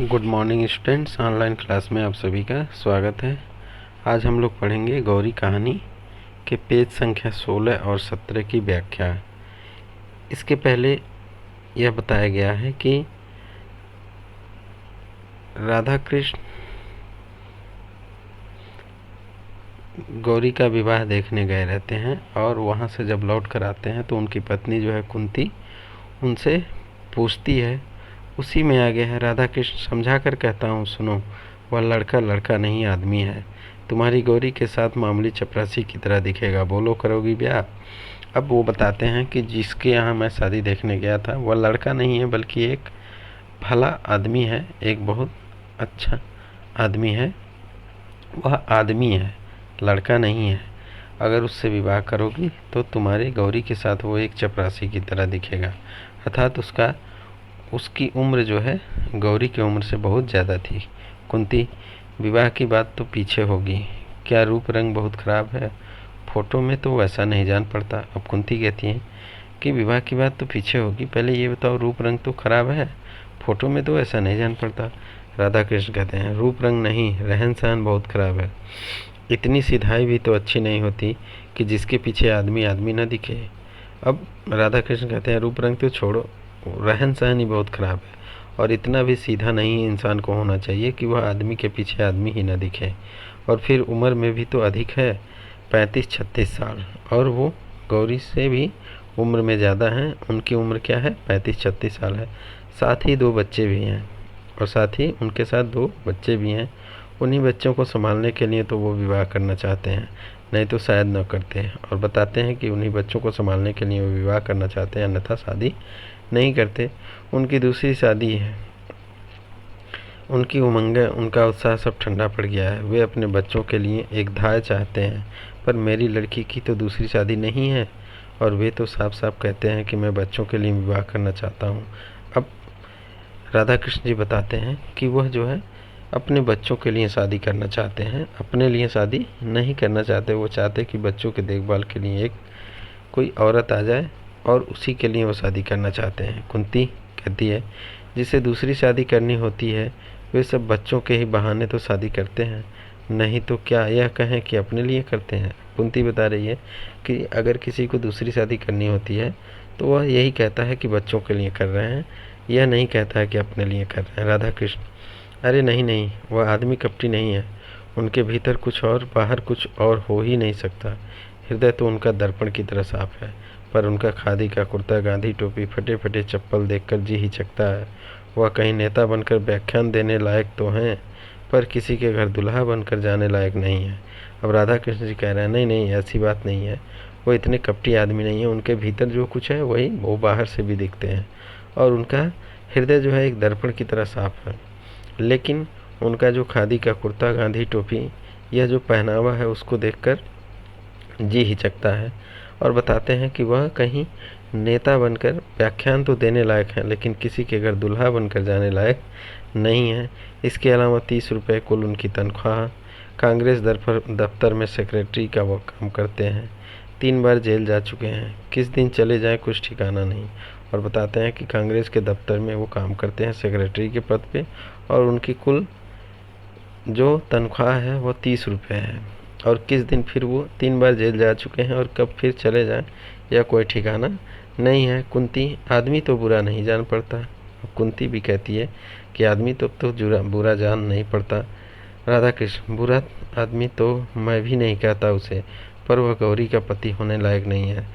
Good morning students, online class में आप सभी का स्वागत है। आज हम लोग पढ़ेंगे गौरी कहानी के पेज संख्या 16 और 17 की व्याख्या। इसके पहले यह बताया गया है कि राधा कृष्ण गौरी का विवाह देखने गए रहते हैं और वहाँ से जब लौट कर आते हैं तो उनकी पत्नी जो है कुंती उनसे पूछती है। उसी में आगे है, राधा कृष्ण समझा कर कहता हूँ, सुनो, वह लड़का लड़का नहीं आदमी है। तुम्हारी गौरी के साथ मामूली चपरासी की तरह दिखेगा। बोलो, करोगी ब्याह? अब वो बताते हैं कि जिसके यहाँ मैं शादी देखने गया था वह लड़का नहीं है बल्कि एक भला आदमी है, एक बहुत अच्छा आदमी है। वह आदमी है, लड़का नहीं है। अगर उससे विवाह करोगी तो तुम्हारी गौरी के साथ वो एक चपरासी की तरह दिखेगा। अर्थात उसकी उम्र जो है गौरी की उम्र से बहुत ज़्यादा थी। कुंती, विवाह की बात तो पीछे होगी, क्या रूप रंग बहुत ख़राब है? फ़ोटो में तो वैसा नहीं जान पड़ता। अब कुंती कहती हैं कि विवाह की बात तो पीछे होगी, पहले ये बताओ, रूप रंग तो खराब है, फ़ोटो में तो ऐसा नहीं जान पड़ता। राधा कृष्ण कहते हैं, रूप रंग नहीं, रहन सहन बहुत ख़राब है। इतनी सीधाई भी तो अच्छी नहीं होती कि जिसके पीछे आदमी आदमी न दिखे। अब राधा कृष्ण कहते हैं, रूप रंग तो छोड़ो, रहन सहन ही बहुत ख़राब है और इतना भी सीधा नहीं इंसान को होना चाहिए कि वह आदमी के पीछे आदमी ही न दिखे। और फिर उम्र में भी तो अधिक है, 35-36 साल, और वो गौरी से भी उम्र में ज़्यादा हैं। उनकी उम्र क्या है? 35-36 साल है। साथ ही 2 बच्चे भी हैं, और साथ ही उनके साथ 2 बच्चे भी हैं। उन्हीं बच्चों को संभालने के लिए तो वो विवाह करना चाहते हैं, नहीं तो शायद न करते। और बताते हैं कि उन्हीं बच्चों को संभालने के लिए वो विवाह करना चाहते हैं, अन्यथा शादी नहीं करते। उनकी दूसरी शादी है। उनकी उमंगें, उनका उत्साह सब ठंडा पड़ गया है। वे अपने बच्चों के लिए एक धाय चाहते हैं, पर मेरी लड़की की तो दूसरी शादी नहीं है और वे तो साफ साफ कहते हैं कि मैं बच्चों के लिए विवाह करना चाहता हूँ। अब राधा कृष्ण जी बताते हैं कि वह जो है अपने बच्चों के लिए शादी करना चाहते हैं, अपने लिए शादी नहीं करना चाहते। वो चाहते कि बच्चों के देखभाल के लिए एक कोई औरत आ जाए और उसी के लिए वो शादी करना चाहते हैं। कुंती कहती है, जिसे दूसरी शादी करनी होती है वे सब बच्चों के ही बहाने तो शादी करते हैं, नहीं तो क्या यह कहें कि अपने लिए करते हैं। कुंती बता रही है कि अगर किसी को दूसरी शादी करनी होती है तो वह यही कहता है कि बच्चों के लिए कर रहे हैं, यह नहीं कहता है कि अपने लिए कर रहे हैं। राधा कृष्ण, अरे नहीं नहीं, वह आदमी कपटी नहीं है, उनके भीतर कुछ और बाहर कुछ और हो ही नहीं सकता। हृदय तो उनका दर्पण की तरह साफ है, पर उनका खादी का कुर्ता, गांधी टोपी, फटे फटे चप्पल देखकर जी हिचकता है। वह कहीं नेता बनकर व्याख्यान देने लायक तो हैं, पर किसी के घर दुल्हा बनकर जाने लायक नहीं है। अब राधा कृष्ण जी कह रहे हैं, नहीं नहीं, ऐसी बात नहीं है, वो इतने कपटी आदमी नहीं है। उनके भीतर जो कुछ है वही वो बाहर से भी दिखते हैं, और उनका हृदय जो है एक दर्पण की तरह साफ है। लेकिन उनका जो खादी का कुर्ता, गांधी टोपी, यह जो पहनावा है उसको देखकर जी हिचकता है। और बताते हैं कि वह कहीं नेता बनकर व्याख्यान तो देने लायक है, लेकिन किसी के घर दुल्हा बनकर जाने लायक नहीं है। इसके अलावा 30 रुपये कुल उनकी तनख्वाह। कांग्रेस दफ्तर में सेक्रेटरी का वो काम करते हैं। 3 बार जेल जा चुके हैं, किस दिन चले जाएं कुछ ठिकाना नहीं। और बताते हैं कि कांग्रेस के दफ्तर में वो काम करते हैं सेक्रेटरी के पद पे, और उनकी कुल जो तनख्वाह है वो 30 रुपये है। और किस दिन फिर वो 3 बार जेल जा चुके हैं और कब फिर चले जाएं या कोई ठिकाना नहीं है। कुंती, आदमी तो बुरा नहीं जान पड़ता। कुंती भी कहती है कि आदमी तो बुरा जान नहीं पड़ता। राधा कृष्ण, बुरा आदमी तो मैं भी नहीं कहता उसे, पर वह गौरी का पति होने लायक नहीं है।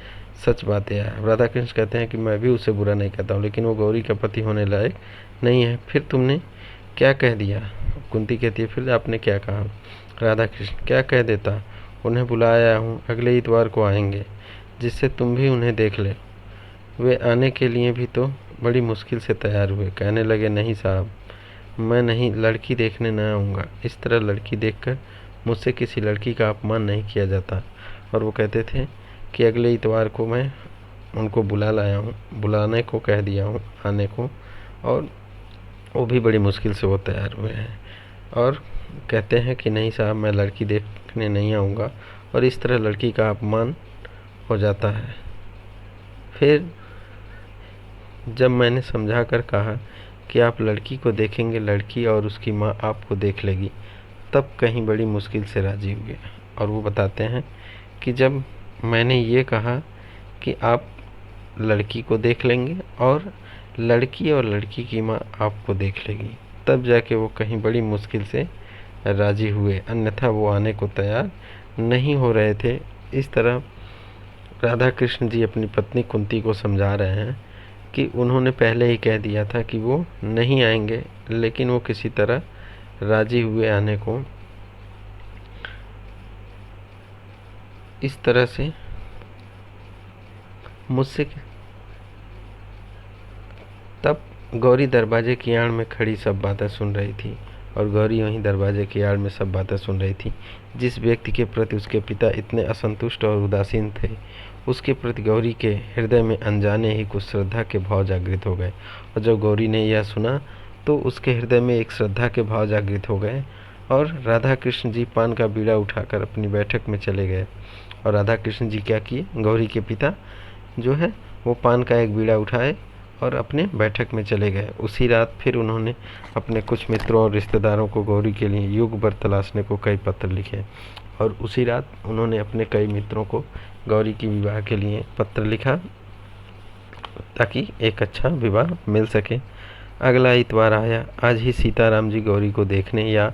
सच बात है। राधा कृष्ण कहते हैं कि मैं भी उसे बुरा नहीं कहता हूँ, लेकिन वो गौरी का पति होने लायक नहीं है। फिर तुमने क्या कह दिया? कुंती कहती है, फिर आपने क्या कहा? राधा कृष्ण, क्या कह देता, उन्हें बुलाया हूँ, अगले इतवार को आएंगे, जिससे तुम भी उन्हें देख ले। वे आने के लिए भी तो बड़ी मुश्किल से तैयार हुए, कहने लगे, नहीं साहब, मैं नहीं, लड़की देखने न आऊँगा। इस तरह लड़की देखकर मुझसे किसी लड़की का अपमान नहीं किया जाता। और वो कहते थे कि अगले इतवार को मैं उनको बुला लाया हूँ, बुलाने को कह दिया हूँ आने को, और वो भी बड़ी मुश्किल से वो तैयार हुए हैं। और कहते हैं कि नहीं साहब, मैं लड़की देखने नहीं आऊँगा, और इस तरह लड़की का अपमान हो जाता है। फिर जब मैंने समझा कर कहा कि आप लड़की को देखेंगे, लड़की और उसकी माँ आपको देख लेगी, तब कहीं बड़ी मुश्किल से राज़ी हुए। और वो बताते हैं कि जब मैंने ये कहा कि आप लड़की को देख लेंगे और लड़की की माँ आपको देख लेगी, तब जाके वो कहीं बड़ी मुश्किल से राज़ी हुए, अन्यथा वो आने को तैयार नहीं हो रहे थे। इस तरह राधा कृष्ण जी अपनी पत्नी कुंती को समझा रहे हैं कि उन्होंने पहले ही कह दिया था कि वो नहीं आएंगे, लेकिन वो किसी तरह राज़ी हुए आने को। इस तरह से मुझसे तब गौरी दरवाजे की आड़ में खड़ी सब बातें सुन रही थी, और गौरी वहीं दरवाजे की आड़ में सब बातें सुन रही थी। जिस व्यक्ति के प्रति उसके पिता इतने असंतुष्ट और उदासीन थे, उसके प्रति गौरी के हृदय में अनजाने ही कुछ श्रद्धा के भाव जागृत हो गए। और जब गौरी ने यह सुना तो उसके हृदय में एक श्रद्धा के भाव जागृत हो गए, और राधा कृष्ण जी पान का बीड़ा उठाकर अपनी बैठक में चले गए। और राधा कृष्ण जी क्या किए, गौरी के पिता जो है वो पान का एक बीड़ा उठाए और अपने बैठक में चले गए। उसी रात फिर उन्होंने अपने कुछ मित्रों और रिश्तेदारों को गौरी के लिए युग वर तलाशने को कई पत्र लिखे, और उसी रात उन्होंने अपने कई मित्रों को गौरी की विवाह के लिए पत्र लिखा, ताकि एक अच्छा विवाह मिल सके। अगला इतवार आया। आज ही सीताराम जी गौरी को देखने या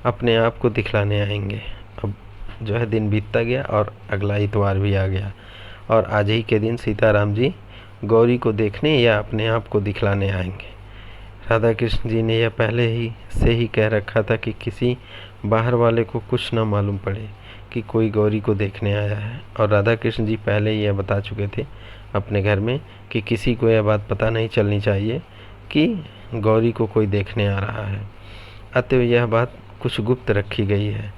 अपने आप को दिखलाने आएंगे। अब जो है दिन बीतता गया और अगला इतवार भी आ गया, और आज ही के दिन सीताराम जी गौरी को देखने या अपने आप को दिखलाने आएंगे। राधा कृष्ण जी ने यह पहले ही से ही कह रखा था कि किसी बाहर वाले को कुछ न मालूम पड़े कि कोई गौरी को देखने आया है, और राधा कृष्ण जी पहले ही यह बता चुके थे अपने घर में कि किसी को यह बात पता नहीं चलनी चाहिए कि गौरी को कोई देखने आ रहा है। अतः यह बात कुछ गुप्त रखी गई है।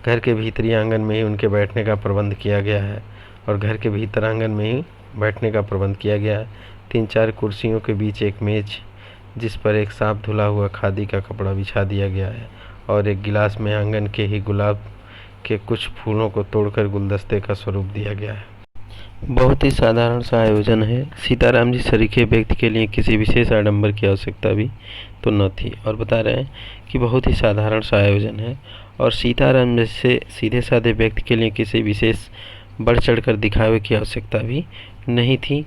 घर के भीतरी आंगन में ही उनके बैठने का प्रबंध किया गया है, और घर के भीतर आंगन में ही बैठने का प्रबंध किया गया है। 3-4 कुर्सियों के बीच एक मेज, जिस पर एक साफ धुला हुआ खादी का कपड़ा बिछा दिया गया है, और एक गिलास में आंगन के ही गुलाब के कुछ फूलों को तोड़कर गुलदस्ते का स्वरूप दिया गया है। बहुत ही साधारण सा आयोजन है। सीताराम जी सरीखे व्यक्ति के लिए किसी विशेष आडंबर की आवश्यकता भी तो न थी, और बता रहे हैं कि बहुत ही साधारण सा आयोजन है, और सीताराम जैसे सीधे साधे व्यक्ति के लिए किसी विशेष बढ़ चढ़कर दिखावे की आवश्यकता भी नहीं थी।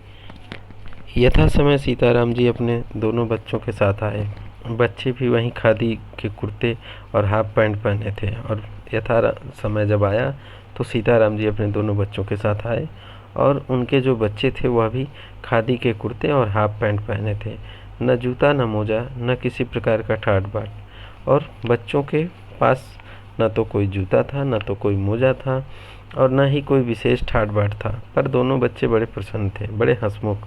यथा समय सीताराम जी अपने दोनों बच्चों के साथ आए। बच्चे भी वहीं खादी के कुर्ते और हाफ पैंट पहने थे, और यथा समय जब आया तो सीताराम जी अपने दोनों बच्चों के साथ आए, और उनके जो बच्चे थे वह भी खादी के कुर्ते और हाफ पैंट पहने थे। न जूता, न मोजा, न किसी प्रकार का ठाट बाट, और बच्चों के पास न तो कोई जूता था, न तो कोई मोजा था, और न ही कोई विशेष ठाट बाट था। पर दोनों बच्चे बड़े प्रसन्न थे, बड़े हंसमुख।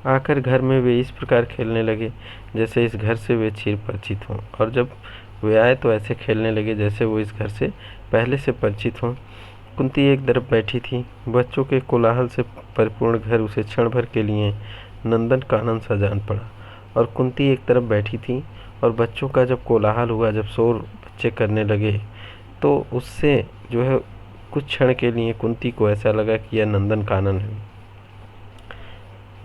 आकर घर में वे इस प्रकार खेलने लगे जैसे इस घर से वे चिर परिचित हों, और जब वे आए तो ऐसे खेलने लगे जैसे वो इस घर से पहले से परिचित हों। कुंती एक तरफ बैठी थी। बच्चों के कोलाहल से परिपूर्ण घर उसे क्षण भर के लिए नंदन कानन सा जान पड़ा, और कुंती एक तरफ बैठी थी, और बच्चों का जब कोलाहल हुआ, जब शोर बच्चे करने लगे, तो उससे जो है कुछ क्षण के लिए कुंती को ऐसा लगा कि यह नंदन कानन है,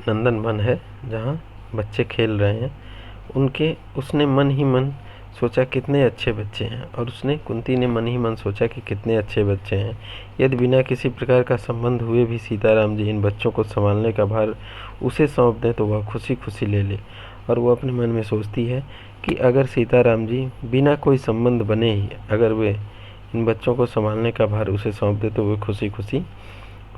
नंदन वन है जहाँ बच्चे खेल रहे हैं। उसने मन ही मन सोचा कितने अच्छे बच्चे हैं, और कुंती ने मन ही मन सोचा कि कितने अच्छे बच्चे हैं। यदि बिना किसी प्रकार का संबंध हुए भी सीताराम जी इन बच्चों को संभालने का भार उसे सौंप दें तो वह खुशी खुशी ले ले। और वो अपने मन में सोचती है कि अगर सीताराम जी बिना कोई संबंध बने ही अगर वे इन बच्चों को संभालने का भार उसे सौंप दे तो वे खुशी खुशी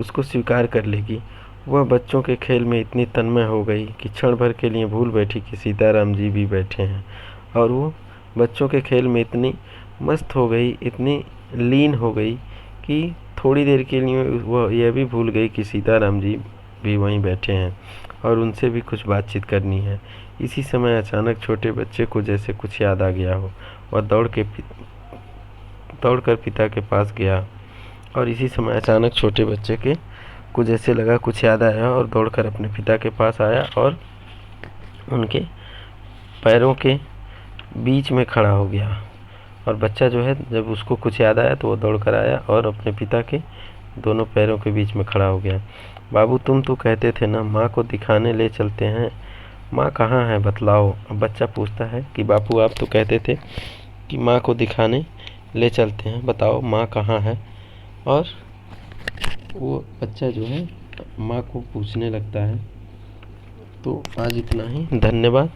उसको स्वीकार कर लेगी। वह बच्चों के खेल में इतनी तन्मय हो गई कि क्षण भर के लिए भूल बैठी कि सीताराम जी भी बैठे हैं, और वो बच्चों के खेल में इतनी मस्त हो गई, इतनी लीन हो गई कि थोड़ी देर के लिए वह यह भी भूल गई कि सीताराम जी भी वहीं बैठे हैं और उनसे भी कुछ बातचीत करनी है। इसी समय अचानक छोटे बच्चे को जैसे कुछ याद आ गया हो। वह दौड़कर पिता के पास गया, और इसी समय अचानक छोटे बच्चे के को जैसे लगा कुछ याद आया, और दौड़कर अपने पिता के पास आया और उनके पैरों के बीच में खड़ा हो गया। और बच्चा जो है जब उसको कुछ याद आया तो वो दौड़कर आया और अपने पिता के दोनों पैरों के बीच में खड़ा हो गया। बाबू तुम तो कहते थे ना माँ को दिखाने ले चलते हैं, माँ कहाँ है बतलाओ। अब बच्चा पूछता है कि बापू आप तो कहते थे कि माँ को दिखाने ले चलते हैं, बताओ माँ कहाँ है। और वो बच्चा जो है माँ को पूछने लगता है। तो आज इतना ही, धन्यवाद।